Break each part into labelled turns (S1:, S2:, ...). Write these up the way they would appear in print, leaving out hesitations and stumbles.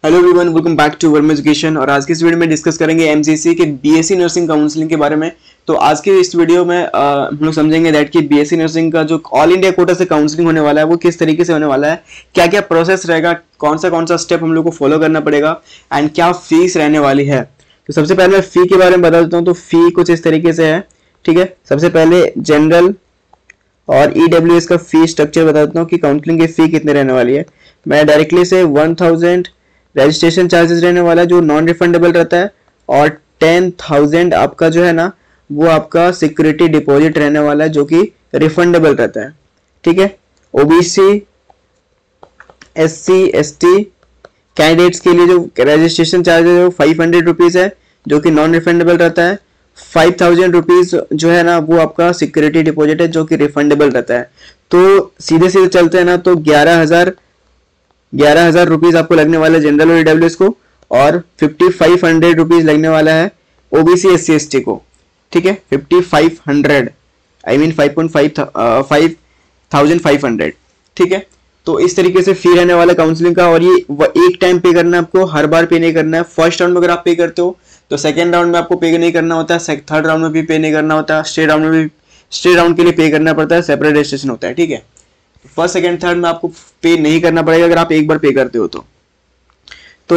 S1: Hello everyone, welcome back to Verma education. और आज की इस वीडियो में डिस्कस करेंगे एमसीसी के बीएससी नर्सिंग काउंसलिंग के बारे में। तो आज के इस वीडियो में हम लोग समझेंगे दैट कि बीएससी नर्सिंग का जो ऑल इंडिया कोटा से काउंसलिंग होने वाला है वो किस तरीके से होने वाला है, क्या क्या प्रोसेस रहेगा, कौन सा स्टेप हम लोग को फॉलो करना पड़ेगा एंड क्या फीस रहने वाली है। तो सबसे पहले मैं फी के बारे में बता देता हूँ। तो फी कुछ इस तरीके से है, ठीक है। सबसे पहले जनरल और ईडब्ल्यूएस का फी स्ट्रक्चर बता देता हूँ कि काउंसलिंग की फी कितने रहने वाली है। मैं डायरेक्टली से 1000 रजिस्ट्रेशन चार्जेस रहने वाला है जो नॉन रिफंडेबल रहता है, और 10,000 आपका जो है ना वो आपका सिक्योरिटी डिपॉजिट रहने वाला है जो कि रिफंडेबल रहता है, ठीक है। ओबीसी एससी एसटी कैंडिडेट्स के लिए जो रजिस्ट्रेशन चार्जेस है वो 500 रुपीज है जो कि नॉन रिफंडेबल रहता है। 5000 रुपीज जो है ना वो आपका सिक्योरिटी डिपॉजिट है जो कि रिफंडेबल रहता है। तो सीधे सीधे चलते हैं ना, तो 11,000 रुपीज आपको लगने वाला है जनरल और ईडब्ल्यूएस को, और 5500 रुपीज लगने वाला है ओबीसी एससी एसटी को, ठीक है। 5500 आई मीन 5,500, ठीक है। तो इस तरीके से फी रहने वाला काउंसलिंग का, और ये एक टाइम पे करना है आपको, हर बार पे नहीं करना है। फर्स्ट राउंड में अगर आप पे करते हो तो सेकेंड राउंड में आपको पे नहीं करना होता है, थर्ड राउंड में भी पे नहीं करना होता है, स्टेट राउंड के लिए पे करना पड़ता है, सेपरेट रजिस्ट्रेशन होता है, ठीक है। फर्स्ट सेकंड थर्ड में आपको पे नहीं करना पड़ेगा अगर आप एक बार पे करते हो तो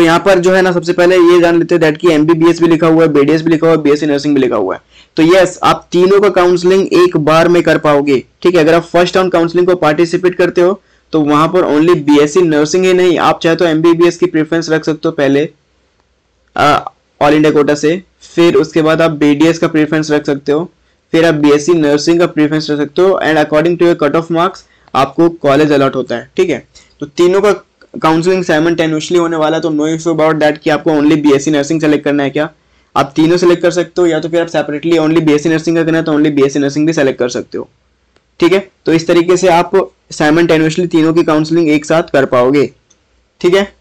S1: यहाँ पर जो है ना सबसे पहले ये जान लेते हैं दैट कि एमबीबीएस भी लिखा हुआ है, बीडीएस भी लिखा हुआ है, बीएससी नर्सिंग भी लिखा हुआ है। तो यस, आप तीनों का काउंसलिंग एक बार में कर पाओगे, ठीक है। अगर आप फर्स्ट राउंड काउंसलिंग को पार्टिसिपेट करते हो तो वहां पर ओनली बीएससी नर्सिंग ही नहीं, आप चाहे तो एमबीबीएस की प्रेफरेंस रख सकते हो पहले ऑल इंडिया कोटा से, फिर उसके बाद आप बीडीएस का प्रेफरेंस रख सकते हो, फिर आप बीएससी नर्सिंग का प्रेफरेंस रख सकते हो, and according to your cut off marks आपको कॉलेज अलॉट होता है, ठीक है। तो तीनों का काउंसलिंग साइमल्टेनियसली होने वाला है। तो नो इशू अबाउट दैट कि आपको ओनली बीएससी नर्सिंग सेलेक्ट करना है क्या, आप तीनों सेलेक्ट कर सकते हो, या तो फिर आप सेपरेटली ओनली बीएससी नर्सिंग का करना है तो ओनली बीएससी नर्सिंग भी सेलेक्ट कर सकते हो, ठीक है। तो इस तरीके से आप साइमल्टेनियसली तीनों की काउंसलिंग एक साथ कर पाओगे, ठीक है।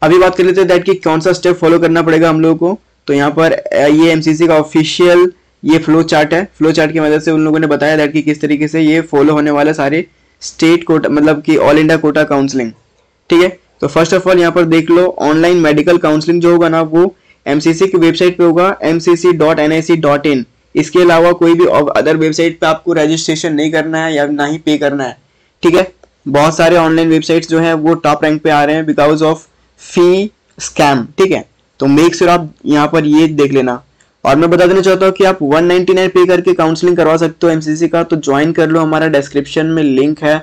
S1: अभी बात कर लेते हैं दैट कि कौन सा स्टेप फॉलो करना पड़ेगा हम लोगों को। तो यहाँ पर ये एमसीसी का ऑफिशियल ये फ्लो चार्ट है। फ्लो चार्ट की मदद से उन लोगों ने बताया दैट कि किस तरीके से ये फॉलो होने वाले सारे स्टेट कोटा, मतलब कि ऑल इंडिया कोटा काउंसलिंग, ठीक है। तो फर्स्ट ऑफ ऑल यहाँ पर देख लो, ऑनलाइन मेडिकल काउंसलिंग जो होगा ना वो एमसीसी की वेबसाइट पे होगा, mcc.nic.in। इसके अलावा कोई भी अदर वेबसाइट पे आपको रजिस्ट्रेशन नहीं करना है या ना ही पे करना है, ठीक है। बहुत सारे ऑनलाइन वेबसाइट्स जो है वो टॉप रैंक पे आ रहे हैं बिकॉज ऑफ फी स्कैम, ठीक है। तो मेक श्योर आप यहाँ पर ये देख लेना। और मैं बता देना चाहता हूँ कि आप 199 पे करके काउंसलिंग करवा सकते हो एमसीसी का, तो ज्वाइन कर लो, हमारा डिस्क्रिप्शन में लिंक है।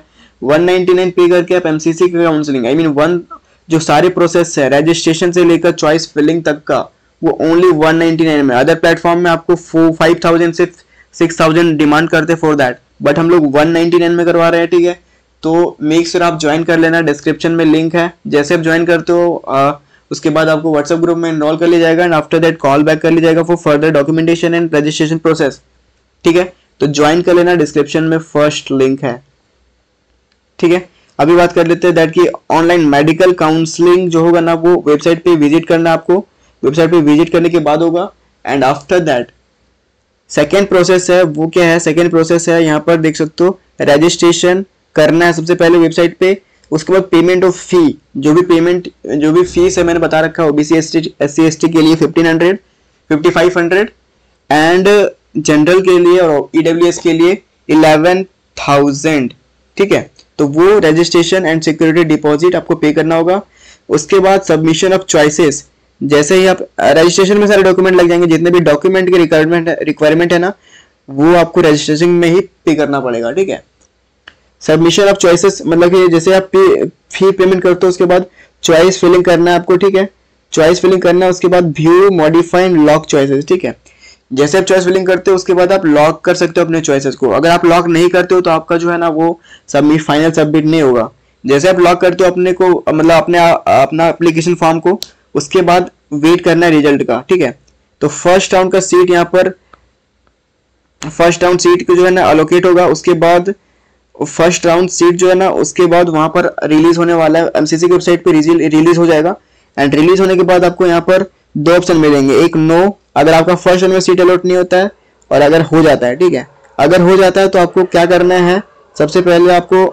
S1: 199 पे करके आप एमसीसी का काउंसलिंग आई मीन जो सारे प्रोसेस है रजिस्ट्रेशन से लेकर चॉइस फिलिंग तक का, वो ओनली 199 में। अदर प्लेटफॉर्म में आपको 5000 से 6000 डिमांड करते फॉर दैट, बट हम लोग 199 में करवा रहे हैं, ठीक है। तो मेक श्योर आप ज्वाइन कर लेना, डिस्क्रिप्शन में लिंक है। जैसे आप ज्वाइन करते हो उसके बाद आपको व्हाट्सएप ग्रुप में इनरोल कर लिया जाएगा, and after that call back कर लिया जाएगा for further documentation and registration process, ठीक है। तो ज्वाइन कर लेना, डिस्क्रिप्शन में फर्स्ट लिंक है, ठीक है। अभी बात कर लेते हैं दैट कि ऑनलाइन मेडिकल काउंसलिंग जो होगा ना वो वेबसाइट पे विजिट करना, आपको वेबसाइट पे विजिट करने के बाद होगा। And after that second process है, वो क्या है, सेकेंड प्रोसेस है यहाँ पर देख सकते हो, रजिस्ट्रेशन करना है सबसे पहले वेबसाइट पे। उसके बाद पेमेंट ऑफ फी, जो भी फीस है मैंने बता रखा है, ओबीसी एससी एसटी के लिए 1500, 5500, एंड जनरल के लिए और ईडब्ल्यूएस के लिए 11,000, ठीक है। तो वो रजिस्ट्रेशन एंड सिक्योरिटी डिपॉजिट आपको पे करना होगा। उसके बाद सबमिशन ऑफ चॉइसेस, जैसे ही आप रजिस्ट्रेशन में सारे डॉक्यूमेंट लग जाएंगे, जितने भी डॉक्यूमेंट के रिक्वायरमेंट है ना वो आपको रजिस्ट्रेशन में ही पे करना पड़ेगा, ठीक है। सबमिशन ऑफ चॉइसेस मतलब कि जैसे आप फी पेमेंट करते हो उसके बाद चॉइस फिलिंग करना है आपको, ठीक है। चॉइस फिलिंग करना है, उसके बाद view modify and lock choices, ठीक है। जैसे आप चॉइस फिलिंग करते हो उसके बाद आप लॉक कर सकते हो अपने चॉइसेस को। अगर आप लॉक नहीं करते हो तो आपका जो है ना वो फाइनल सबमिट नहीं होगा। जैसे आप लॉक करते हो अपने को, मतलब अपना एप्लीकेशन फॉर्म को, उसके बाद वेट करना है रिजल्ट का, ठीक है। तो फर्स्ट राउंड का सीट यहाँ पर, फर्स्ट राउंड सीट को जो है ना अलोकेट होगा, उसके बाद फर्स्ट राउंड सीट जो है ना उसके बाद वहां पर रिलीज होने वाला है, एमसीसी की वेबसाइट पे रिलीज हो जाएगा। एंड रिलीज होने के बाद आपको यहाँ पर दो ऑप्शन मिलेंगे, एक नो, अगर आपका फर्स्ट राउंड में सीट अलॉट नहीं होता है, और अगर हो जाता है, ठीक है। अगर हो जाता है तो आपको क्या करना है, सबसे पहले आपको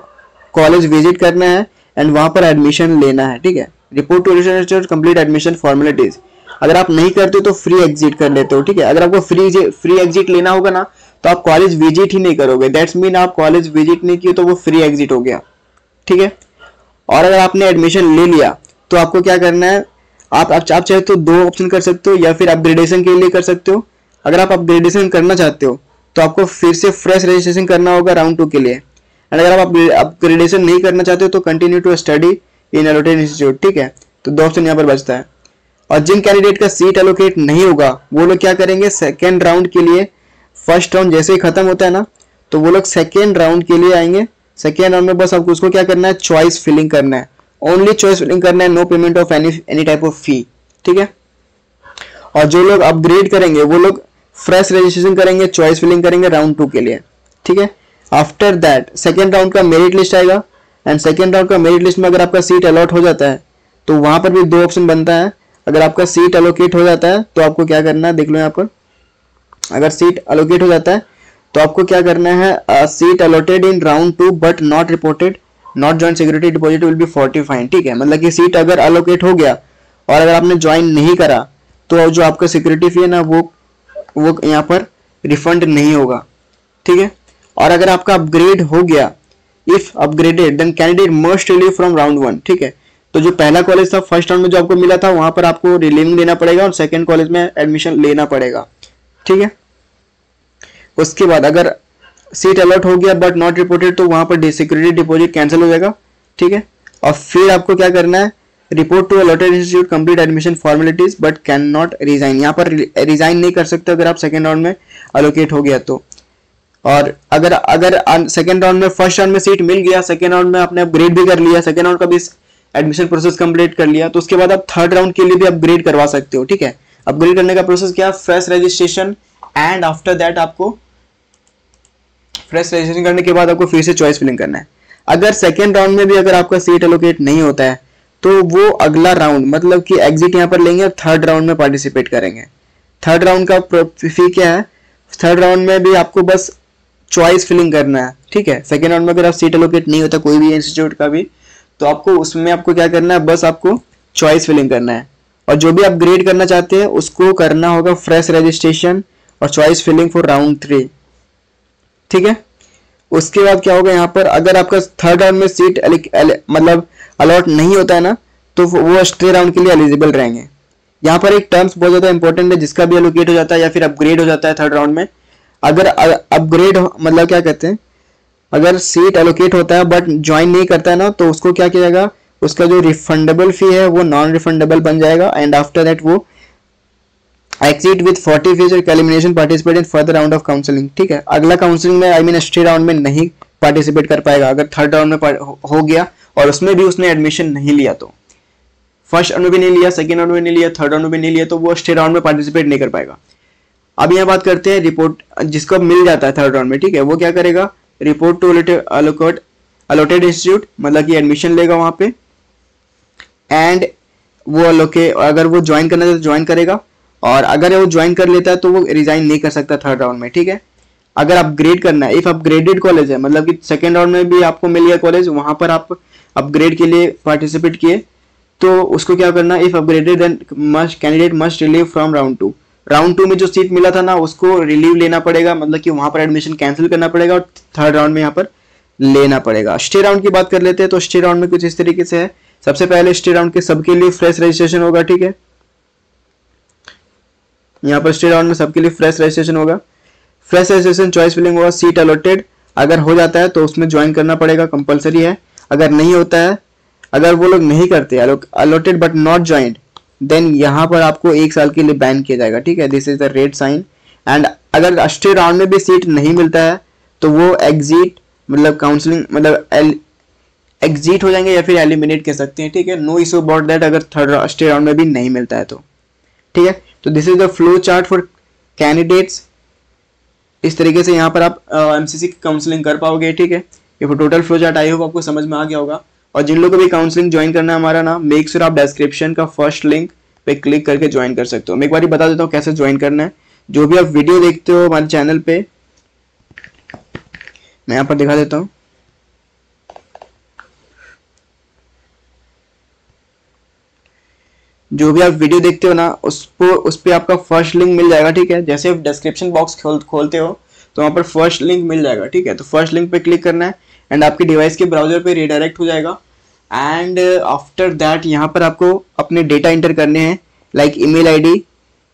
S1: कॉलेज विजिट करना है एंड वहां पर एडमिशन लेना है, ठीक है। Report to institute complete admission formalities. अगर आप नहीं करते तो फ्री एग्जिट कर लेते हो, ठीक है। अगर आपको फ्री एग्जिट लेना होगा ना तो आप कॉलेज विजिट ही नहीं करोगे, दैट्स मीन आप कॉलेज विजिट नहीं किए तो वो फ्री एग्जिट हो गया, ठीक है। और अगर आपने एडमिशन ले लिया तो आपको क्या करना है, आप चाहे तो दो ऑप्शन कर सकते हो, या फिर अपग्रेडेशन के लिए कर सकते हो। अगर आप अपग्रेडेशन करना चाहते हो तो आपको फिर से फ्रेश रजिस्ट्रेशन करना होगा राउंड 2 के लिए। एंड अगर आप अपग्रेडेशन नहीं करना चाहते हो तो continue to study in allotted institute, ठीक है। तो दो ऑप्शन यहाँ पर बचता है। और जिन कैंडिडेट का सीट एलोकेट नहीं होगा वो लोग क्या करेंगे, सेकेंड राउंड के लिए, फर्स्ट राउंड जैसे ही खत्म होता है ना तो वो लोग सेकेंड राउंड के लिए आएंगे। सेकेंड राउंड में बस आपको उसको क्या करना है, चॉइस फिलिंग करना है, ओनली चॉइस फिलिंग करना है, no payment of any type of fee, ठीक है। और जो लोग अपग्रेड करेंगे वो लोग फ्रेश रजिस्ट्रेशन करेंगे, चॉइस फिलिंग करेंगे राउंड 2 के लिए, ठीक है। आफ्टर दैट सेकेंड राउंड का मेरिट लिस्ट आएगा, एंड सेकेंड राउंड का मेरिट लिस्ट में अगर आपका सीट अलॉट हो जाता है तो वहां पर भी दो ऑप्शन बनता है। अगर आपका सीट अलोकेट हो जाता है तो आपको क्या करना है, देख लो यहाँ पर, अगर सीट अलोकेट हो जाता है तो आपको क्या करना है, seat allotted in round 2 but not reported, not joint security deposit will be 40 fine, ठीक है। मतलब कि सीट अगर अलोकेट हो गया और अगर आपने ज्वाइन नहीं करा तो जो आपका सिक्योरिटी फी है ना वो यहाँ पर रिफंड नहीं होगा, ठीक है। और अगर आपका अपग्रेड हो गया, if upgraded then candidate must relieve from round 1, ठीक है। तो जो पहला कॉलेज था फर्स्ट राउंड में जो आपको मिला था वहां पर आपको रिलीविंग लेना पड़ेगा और सेकंड कॉलेज में एडमिशन लेना पड़ेगा, ठीक है। उसके बाद अगर सीट अलॉट हो गया बट नॉट रिपोर्टेड तो वहां पर सिक्योरिटी डिपॉजिट कैंसिल हो जाएगा, ठीक है। और फिर आपको क्या करना है, report to allotted institute complete admission formalities but can not resign, यहाँ पर रिजाइन नहीं कर सकते अगर आप सेकेंड राउंड में अलोकेट हो गया तो। और अगर अगर सेकेंड राउंड में, फर्स्ट राउंड में सीट मिल गया, सेकेंड राउंड में आपने अपग्रेड भी कर लिया, सेकेंड राउंड का भी एडमिशन प्रोसेस कंप्लीट कर लिया, तो उसके बाद आप थर्ड राउंड के लिए भी अपग्रेड करवा सकते हो, ठीक है। अपग्रेड करने का प्रोसेस क्या, fresh registration, and after that आपको फ्रेश रजिस्ट्रेशन करने के बाद आपको फिर से चॉइस फिलिंग करना है। अगर सेकेंड राउंड में भी अगर आपका सीट एलोकेट नहीं होता है तो वो अगला राउंड मतलब कि एग्जिट यहाँ पर लेंगे और थर्ड राउंड में पार्टिसिपेट करेंगे। थर्ड राउंड का फी क्या है, थर्ड राउंड में भी आपको बस चॉइस फिलिंग करना है, ठीक है। सेकेंड राउंड में अगर आप सीट एलोकेट नहीं होता कोई भी इंस्टीट्यूट का भी तो आपको उसमें आपको क्या करना है, बस आपको चॉइस फिलिंग करना है। और जो भी अपग्रेड करना चाहते हैं उसको करना होगा फ्रेश रजिस्ट्रेशन और चॉइस फिलिंग फॉर राउंड 3, ठीक है। उसके बाद क्या होगा, यहाँ पर अगर आपका थर्ड राउंड में सीट मतलब अलॉट नहीं होता है ना तो वो स्टे राउंड के लिए एलिजिबल रहेंगे। यहाँ पर एक टर्म्स बहुत ज्यादा इंपॉर्टेंट है, जिसका भी एलोकेट हो जाता है या फिर अपग्रेड हो जाता है थर्ड राउंड में, अगर अपग्रेड मतलब क्या कहते हैं, अगर सीट एलोकेट होता है बट ज्वाइन नहीं करता है ना तो उसको क्या किया जाएगा, उसका जो रिफंडेबल फी है वो नॉन रिफंडेबल बन जाएगा, एंड आफ्टर दैट वो एग्जिट विद 40 फीस और elimination participate in further round of counselling, ठीक है। अगला काउंसलिंग में आई मीन स्टे राउंड में नहीं पार्टिसिपेट कर पाएगा अगर थर्ड राउंड में हो गया और उसमें भी उसने एडमिशन नहीं लिया तो, फर्स्ट राउंड में भी नहीं लिया, सेकेंड राउंड में नहीं लिया, थर्ड राउंड में भी नहीं लिया तो वो स्टे राउंड में पार्टिसिपेट नहीं कर पाएगा। अब यहाँ बात करते हैं रिपोर्ट, जिसको मिल जाता है थर्ड राउंड में, ठीक है, वो क्या करेगा, रिपोर्ट टू अलॉटेड इंस्टीट्यूट मतलब कि एडमिशन लेगा वहां पे, एंड वो अगर वो ज्वाइन करना चाहता तो ज्वाइन करेगा, और अगर वो ज्वाइन कर लेता है तो वो रिजाइन नहीं कर सकता थर्ड राउंड में, ठीक है। अगर अपग्रेड करना है, इफ अपग्रेडेड कॉलेज है मतलब कि सेकेंड राउंड में भी आपको मिल गया कॉलेज, वहां पर आप अपग्रेड के लिए पार्टिसिपेट किए तो उसको क्या करना, if upgraded then candidate must relieve from round 2, round 2 में जो सीट मिला था ना उसको रिलीव लेना पड़ेगा, मतलब कि वहां पर एडमिशन कैंसिल करना पड़ेगा और थर्ड राउंड में यहाँ पर लेना पड़ेगा। स्टे राउंड की बात कर लेते हैं, तो स्टे राउंड में कुछ इस तरीके से है। सबसे पहले स्टे राउंड के सबके लिए फ्रेश रजिस्ट्रेशन होगा, ठीक है। यहाँ पर स्टे राउंड में सबके लिए फ्रेश रजिस्ट्रेशन होगा, फ्रेश रजिस्ट्रेशन चॉइस फिलिंग होगा, सीट अलॉटेड अगर हो जाता है तो उसमें ज्वाइन करना पड़ेगा, कंपलसरी है। अगर नहीं होता है, अगर वो लोग नहीं करते allotted but not joined, then यहाँ पर आपको 1 साल के लिए बैन किया जाएगा, ठीक है। This is the red sign. And अगर स्टे राउंड में भी सीट नहीं मिलता है तो वो एग्जिट मतलब काउंसलिंग मतलब एग्जिट हो जाएंगे या फिर एलिमिनेट कह सकते हैं, ठीक है। नो इशू अबाउट दैट अगर थर्ड स्टे राउंड में भी नहीं मिलता है तो, ठीक है। तो this is the flow chart for candidates. इस तरीके से यहाँ पर आप एमसीसी की काउंसलिंग कर पाओगे, ठीक है। ये total flow chart I hope आपको समझ में आ गया होगा। और जिन लोगों को भी काउंसलिंग ज्वाइन करना है हमारा ना, मेक श्योर आप डिस्क्रिप्शन का फर्स्ट लिंक पे क्लिक करके ज्वाइन कर सकते हो। मैं एक बार बता देता हूँ कैसे ज्वाइन करना है। जो भी आप वीडियो देखते हो हमारे चैनल पे, मैं यहाँ पर दिखा देता हूँ। जो भी आप वीडियो देखते हो ना उस पे आपका फर्स्ट लिंक मिल जाएगा, ठीक है। जैसे आप डिस्क्रिप्शन बॉक्स खोलते हो तो वहाँ पर फर्स्ट लिंक मिल जाएगा, ठीक है। तो फर्स्ट लिंक पे क्लिक करना है एंड आपके डिवाइस के ब्राउजर पे रिडायरेक्ट हो जाएगा। एंड आफ्टर दैट यहाँ पर आपको अपने डेटा इंटर करने हैं, like email ID,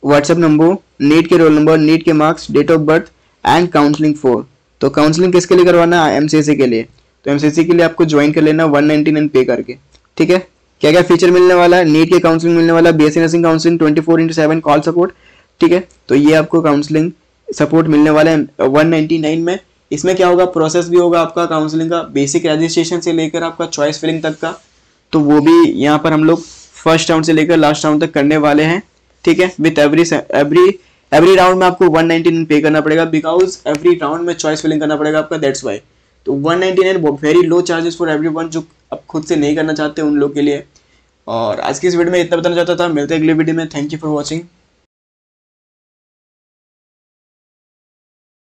S1: WhatsApp number, NEET के रोल नंबर, नीट के marks, date of birth and counselling for. तो काउंसलिंग किसके लिए करवाना है? एमसीएससी के लिए। तो एमसीएससी के लिए आपको ज्वाइन कर लेना 199 पे करके, ठीक है। क्या क्या फीचर मिलने वाला है? नीट के काउंसलिंग मिलने वाला, BSc nursing counselling 24/7 call support, ठीक है। तो ये आपको काउंसलिंग सपोर्ट मिलने वाला है 199 में। इसमें क्या होगा, प्रोसेस भी होगा आपका काउंसलिंग का, बेसिक रजिस्ट्रेशन से लेकर आपका चॉइस फिलिंग तक का। तो वो भी यहाँ पर हम लोग फर्स्ट राउंड से लेकर लास्ट राउंड तक करने वाले हैं, ठीक है। विथ एवरी राउंड में आपको 199 पे करना पड़ेगा, बिकॉज एवरी राउंड में चॉइस फिलिंग करना पड़ेगा आपका, दैट्स वाई। तो 199 very low charges for everyone, जो अब खुद से नहीं करना चाहते उन लोग के लिए। और आज की इस वीडियो में इतना बताना चाहता था। मिलते हैं अगले वीडियो में। Thank you for watching.